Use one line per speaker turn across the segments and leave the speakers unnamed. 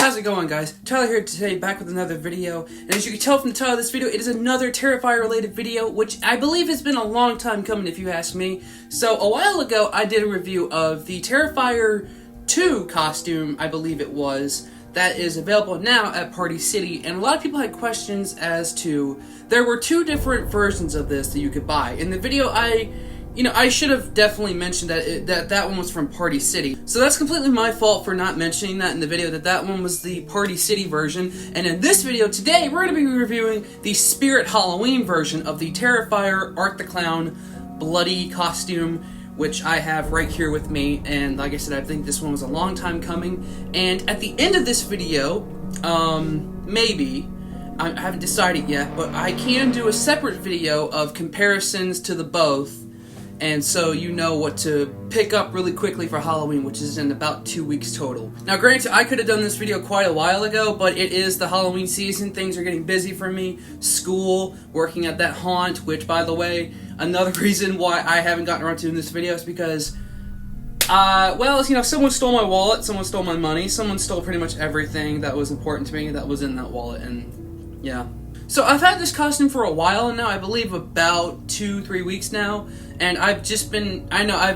How's it going, guys? Tyler here today, back with another video, and as you can tell from the title of this video, it is another Terrifier related video, which I believe has been a long time coming if you ask me. So a while ago I did a review of the Terrifier 2 costume, I believe it was, that is available now at Party City, and a lot of people had questions as to, there were two different versions of this that you could buy. In the video I should have definitely mentioned that that one was from Party City. So that's completely my fault for not mentioning that in the video, that one was the Party City version. And in this video today, we're going to be reviewing the Spirit Halloween version of the Terrifier Art the Clown bloody costume, which I have right here with me. And like I said, I think this one was a long time coming. And at the end of this video, maybe, I haven't decided yet, but I can do a separate video of comparisons to the both. And so you know what to pick up really quickly for Halloween, which is in about 2 weeks total. Now granted, I could have done this video quite a while ago, but it is the Halloween season. Things are getting busy for me. School, working at that haunt, which by the way, another reason why I haven't gotten around to doing this video is because, well, you know, someone stole my wallet, someone stole my money, someone stole pretty much everything that was important to me that was in that wallet, and yeah. So I've had this costume for a while now, I believe about 2-3 weeks now, and I've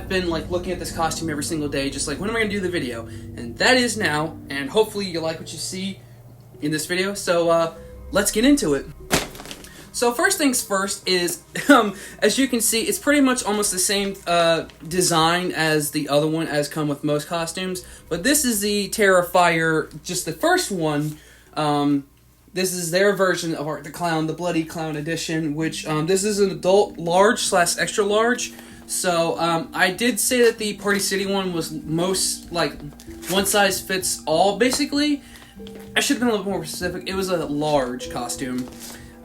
been like looking at this costume every single day, just like, when am I going to do the video? And that is now, and hopefully you like what you see in this video, so let's get into it. So first things first is, as you can see, it's pretty much almost the same design as the other one as come with most costumes, but this is the Terrifier, just the first one. This is their version of Art the Clown, the Bloody Clown Edition, which, this is an adult large / extra large. So, I did say that the Party City one was most, like, one size fits all, basically. I should have been a little more specific. It was a large costume.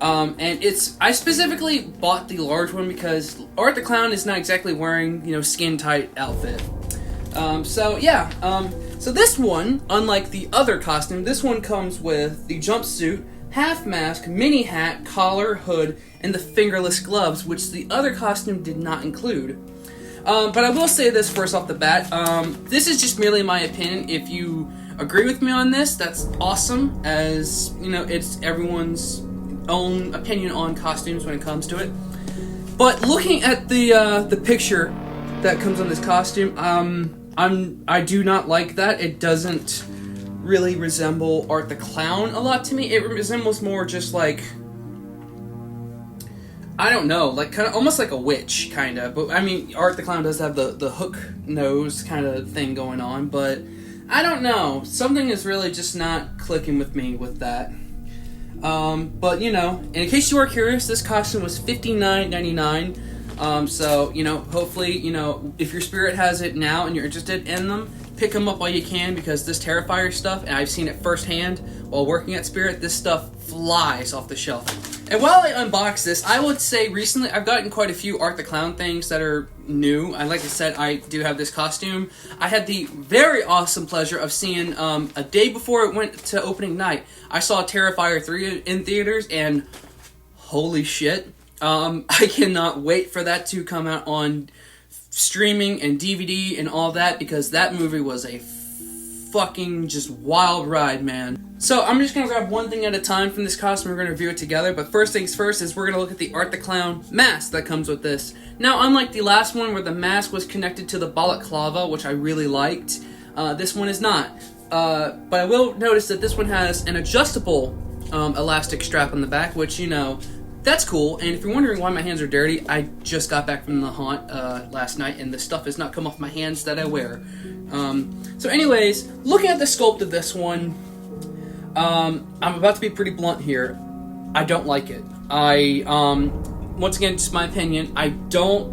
And I specifically bought the large one because Art the Clown is not exactly wearing, you know, skin-tight outfit. So this one, unlike the other costume, this one comes with the jumpsuit, half mask, mini hat, collar, hood, and the fingerless gloves, which the other costume did not include. But I will say this first off the bat, this is just merely my opinion. If you agree with me on this, that's awesome, as, you know, it's everyone's own opinion on costumes when it comes to it. But looking at the picture that comes on this costume, I do not like that. It doesn't really resemble Art the Clown a lot to me. It resembles more just like, I don't know, like kind of almost like a witch, kind of. But I mean, Art the Clown does have the hook nose kind of thing going on, but I don't know. Something is really just not clicking with me with that. But you know, in case you are curious, this costume was $59.99. So, you know, hopefully, you know, if your spirit has it now and you're interested in them, pick them up while you can, because this Terrifier stuff, and I've seen it firsthand while working at Spirit, this stuff flies off the shelf. And while I unbox this, I would say recently I've gotten quite a few Art the Clown things that are new. And like I said, I do have this costume. I had the very awesome pleasure of seeing, a day before it went to opening night, I saw Terrifier 3 in theaters, and holy shit. I cannot wait for that to come out on streaming and DVD and all that, because that movie was a fucking just wild ride, man. So I'm just gonna grab one thing at a time from this costume. We're gonna review it together, but first things first is we're gonna look at the Art the Clown mask that comes with this. Now, unlike the last one where the mask was connected to the balaclava, which I really liked, this one is not. But I will notice that this one has an adjustable elastic strap on the back, which, you know, that's cool. And if you're wondering why my hands are dirty, I just got back from the haunt last night, and the stuff has not come off my hands that I wear. So anyways, looking at the sculpt of this one, I'm about to be pretty blunt here. I don't like it. Once again, just my opinion, I don't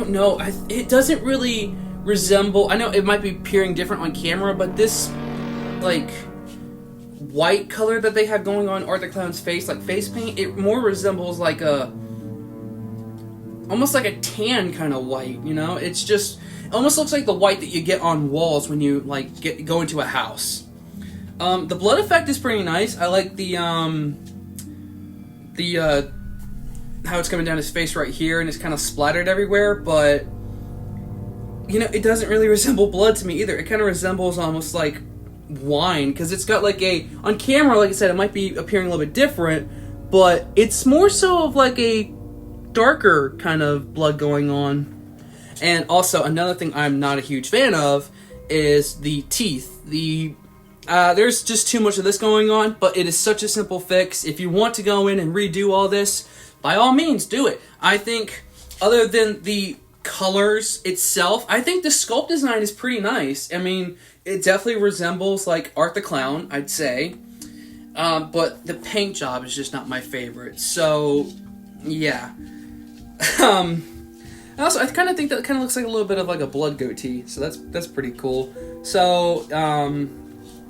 know. It doesn't really resemble, I know it might be appearing different on camera, but this, like, white color that they have going on Art the Clown's face, like face paint, it more resembles like almost like a tan kind of white, you know? It's just, it almost looks like the white that you get on walls when you, like, go into a house. The blood effect is pretty nice. I like the how it's coming down his face right here, and it's kind of splattered everywhere, but, you know, it doesn't really resemble blood to me either. It kind of resembles almost like wine, because it's got like a, on camera, like I said, it might be appearing a little bit different, but it's more so of like a darker kind of blood going on. And also, another thing I'm not a huge fan of is the teeth. There's just too much of this going on, but it is such a simple fix. If you want to go in and redo all this, by all means, do it. I think, other than the colors itself, I think the sculpt design is pretty nice. I mean, it definitely resembles, like, Art the Clown, I'd say. But the paint job is just not my favorite. So, yeah. Also, I kind of think that kind of looks like a little bit of like a blood goatee, so that's pretty cool. So,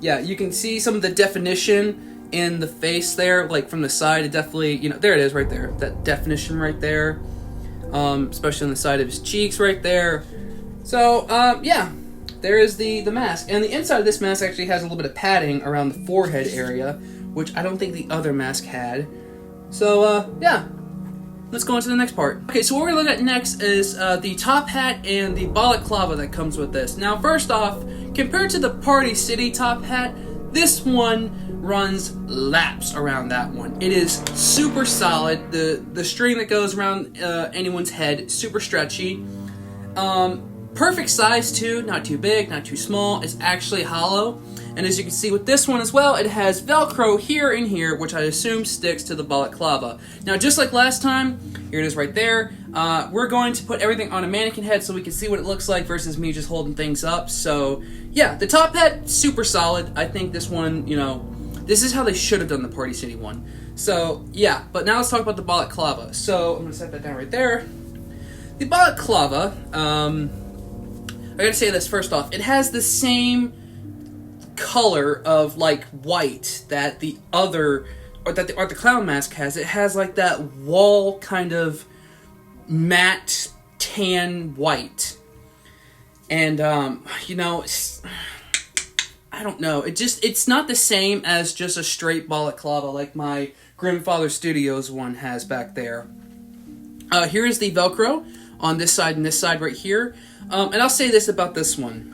yeah, you can see some of the definition in the face there, like from the side. It definitely, you know, there it is right there, that definition right there, especially on the side of his cheeks right there. So, yeah, there is the mask. And the inside of this mask actually has a little bit of padding around the forehead area, which I don't think the other mask had. So, yeah. Let's go on to the next part. Okay, so what we're going to look at next is the top hat and the balaclava that comes with this. Now, first off, compared to the Party City top hat, this one runs laps around that one. It is super solid. The string that goes around anyone's head, super stretchy. Perfect size too, not too big, not too small. It's actually hollow. And as you can see with this one as well, it has Velcro here and here, which I assume sticks to the balaclava. Now, just like last time, here it is right there. We're going to put everything on a mannequin head so we can see what it looks like versus me just holding things up. So, yeah, the top hat, super solid. I think this one, you know, this is how they should have done the Party City one. So, yeah, but now let's talk about the balaclava. So, I'm going to set that down right there. The balaclava, I gotta say this first off, it has the same color of like white that the other, or that the Art the Clown mask has. It has like that wall kind of matte tan white. And you know, I don't know, it's not the same as just a straight balaclava like my Grimfather Studios one has back there. Here is the Velcro on this side and this side right here. And I'll say this about this one.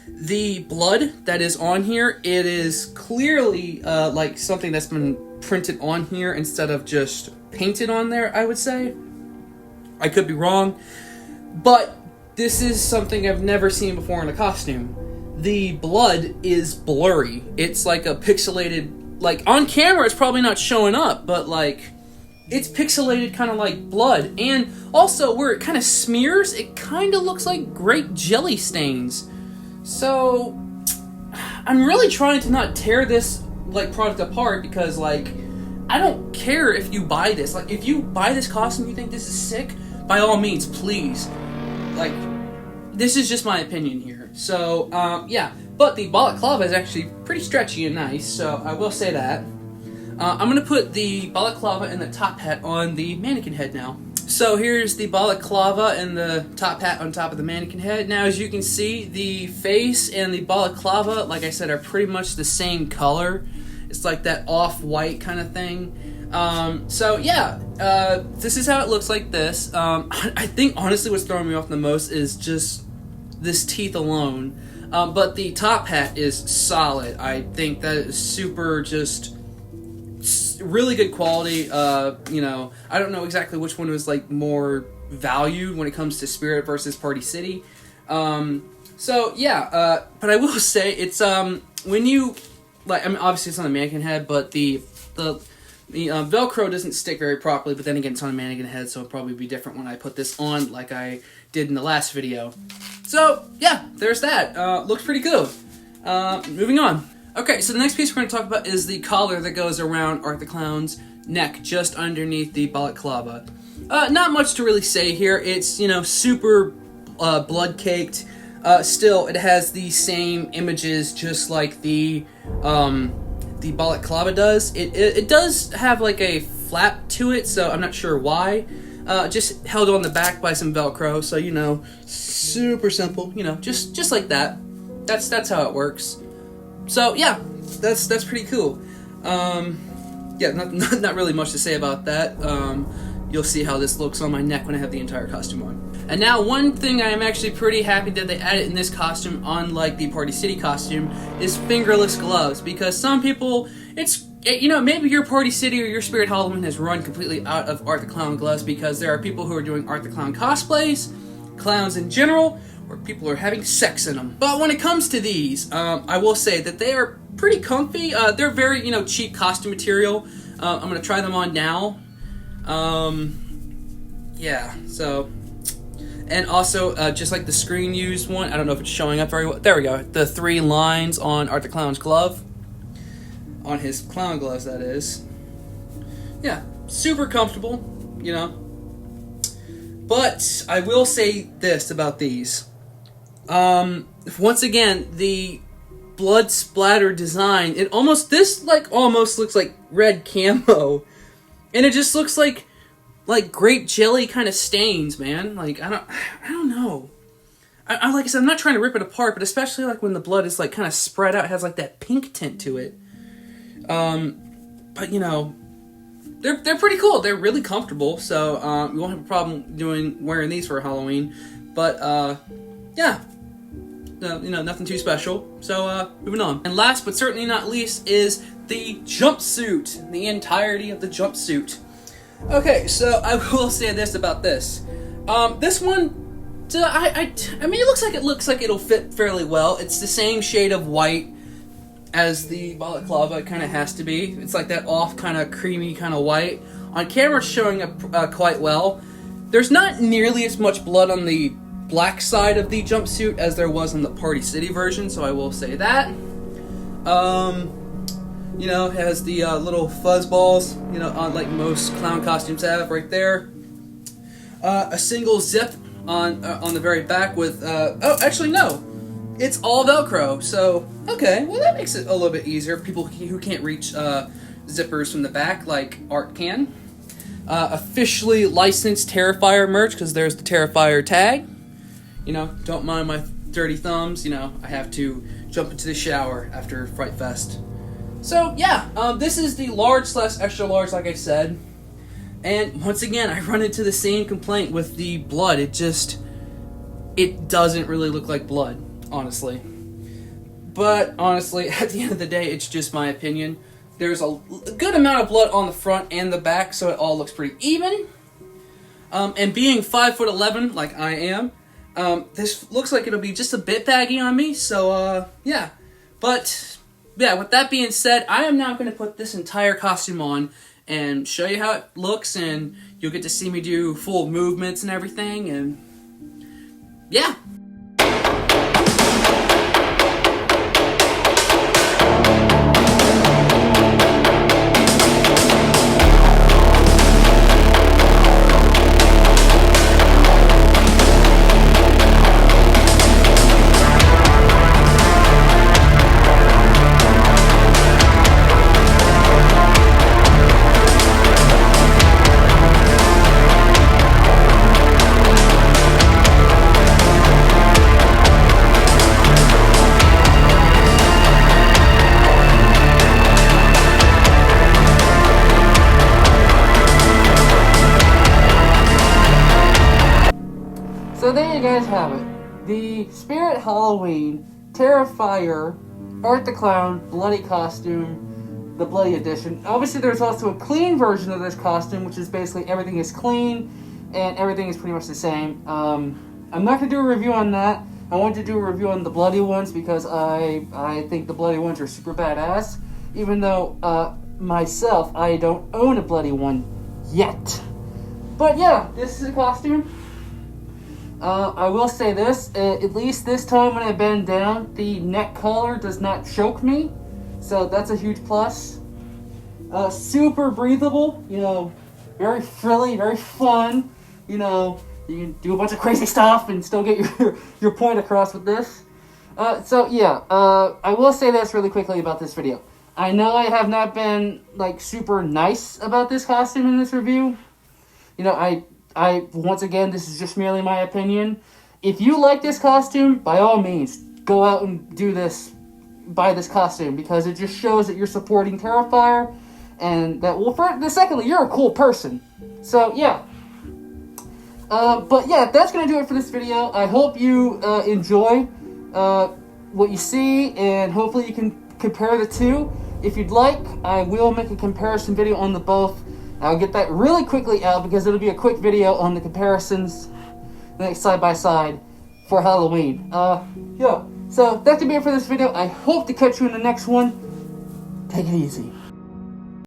The blood that is on here, it is clearly like something that's been printed on here instead of just painted on there, I would say. I could be wrong. But this is something I've never seen before in a costume. The blood is blurry. It's like a pixelated, like on camera it's probably not showing up, but like it's pixelated kind of like blood. And also where it kind of smears, it kind of looks like grape jelly stains. So I'm really trying to not tear this like product apart because like I don't care if you buy this. Like if you buy this costume, you think this is sick, by all means, please. Like this is just my opinion here. So yeah, but the balaclava is actually pretty stretchy and nice, so I will say that. I'm going to put the balaclava and the top hat on the mannequin head now. So here's the balaclava and the top hat on top of the mannequin head. Now as you can see, the face and the balaclava, like I said, are pretty much the same color. It's like that off-white kind of thing. So yeah, this is how it looks like this. I think honestly what's throwing me off the most is just this teeth alone. But the top hat is solid. I think that is super just really good quality. You know, I don't know exactly which one was like more valued when it comes to Spirit versus Party City. So yeah, but I will say it's when you like, I mean obviously it's on the mannequin head, but the Velcro doesn't stick very properly, but then again it's on a mannequin head, so it'll probably be different when I put this on like I did in the last video. So yeah, there's that. Looks pretty cool. Moving on. Okay, so the next piece we're going to talk about is the collar that goes around Art the Clown's neck, just underneath the balaclava. Not much to really say here. It's, you know, super blood-caked. Still, it has the same images, just like the balaclava does. It does have like a flap to it, so I'm not sure why. Just held on the back by some Velcro, so you know, super simple. You know, just like that. That's how it works. So yeah, that's pretty cool. Yeah, not really much to say about that. You'll see how this looks on my neck when I have the entire costume on. And now one thing I am actually pretty happy that they added in this costume, unlike the Party City costume, is fingerless gloves. Because some people, maybe your Party City or your Spirit Halloween has run completely out of Art the Clown gloves because there are people who are doing Art the Clown cosplays, clowns in general, or people are having sex in them. But when it comes to these, I will say that they are pretty comfy. They're very, cheap costume material. I'm going to try them on now. Yeah, so... And also, just like the screen used one, I don't know if it's showing up very well. There we go. The 3 lines on Art the Clown's glove. On his clown gloves, that is. Yeah, super comfortable, But I will say this about these. Once again, the blood splatter design, almost looks like red camo. And it just looks like grape jelly kind of stains, man. I don't know. Like I said, I'm not trying to rip it apart, but especially when the blood is kind of spread out, it has that pink tint to it. But they're pretty cool. They're really comfortable, so you won't have a problem wearing these for Halloween. But yeah, nothing too special. So moving on. And last but certainly not least is the jumpsuit. The entirety of the jumpsuit. Okay, so I will say this about this. This one, I mean, it looks like it'll fit fairly well. It's the same shade of white as the balaclava kind of has to be. It's like that off kind of creamy kind of white. On camera, it's showing up quite well. There's not nearly as much blood on the black side of the jumpsuit as there was in the Party City version, so I will say that. It has the little fuzz balls, like most clown costumes have right there. A single zip on the very back with, oh, actually no. It's all Velcro, so, okay, well that makes it a little bit easier. People who can't reach zippers from the back like Art can. Officially licensed Terrifier merch, because there's the Terrifier tag. Don't mind my dirty thumbs, I have to jump into the shower after Fright Fest. So, yeah, this is the large/extra large, like I said. And, once again, I run into the same complaint with the blood. It doesn't really look like blood, honestly. But, honestly, at the end of the day, it's just my opinion. There's a good amount of blood on the front and the back, so it all looks pretty even. And being 5'11", like I am, this looks like it'll be just a bit baggy on me, so, yeah. But... yeah, with that being said, I am now going to put this entire costume on and show you how it looks, and you'll get to see me do full movements and everything, and yeah. So there you guys have it. The Spirit Halloween Terrifier Art the Clown Bloody Costume, the Bloody Edition. Obviously there's also a clean version of this costume, which is basically everything is clean and everything is pretty much the same. I'm not going to do a review on that. I want to do a review on the bloody ones because I think the bloody ones are super badass. Even though myself, I don't own a bloody one yet. But yeah, this is a costume. I will say this, at least this time when I bend down, the neck collar does not choke me, so that's a huge plus. Super breathable, very frilly, very fun, you can do a bunch of crazy stuff and still get your point across with this. So yeah, I will say this really quickly about this video. I know I have not been, super nice about this costume in this review. I once again, this is just merely my opinion. If you like this costume, by all means, go out and buy this costume, because it just shows that you're supporting Terrifier, and that, secondly, you're a cool person. So, yeah. But yeah, that's gonna do it for this video. I hope you enjoy what you see, and hopefully you can compare the two. If you'd like, I will make a comparison video on the both. I'll get that really quickly out because it'll be a quick video on the comparisons, next side by side for Halloween. Yeah. So that's gonna be it for this video. I hope to catch you in the next one. Take it easy.